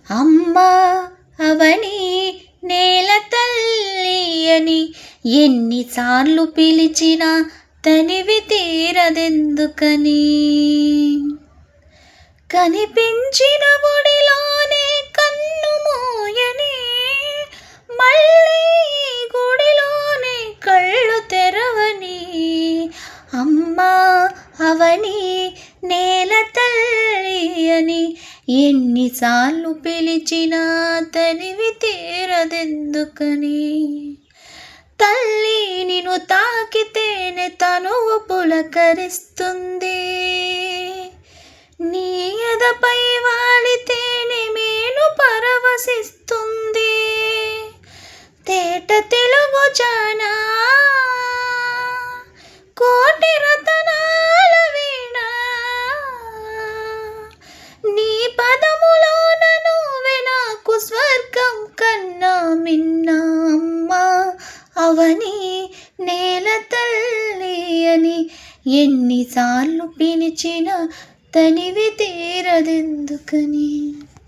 అమ్మా అవని నేల తల్లి అని ఎన్నిసార్లు పిలిచినా తనివి తీరదెందుకని. కనిపించిన గుడిలోనే కన్ను మూయని, మళ్ళీ గుడిలోనే కళ్ళు తెరవని. అమ్మా అవని నేల తల్లి అని ఎన్నిసార్లు పిలిచినా తనివి తీరదెందుకని. తల్లి నిన్ను తాకితేనే తనువు పులకరిస్తుంది, నీ ఎదపై వాలితేనే మేను పరవశిస్తుంది. తేట తెలుగు జానా కోటి రతనాల వీణ, నీ పదములోన నువ్వే నాకు స్వర్గం కన్నా మిన్న. అమ్మా అవని నేల తల్లి అని ఎన్నిసార్లు పిలిచినా తనివి తీరదెందుకని.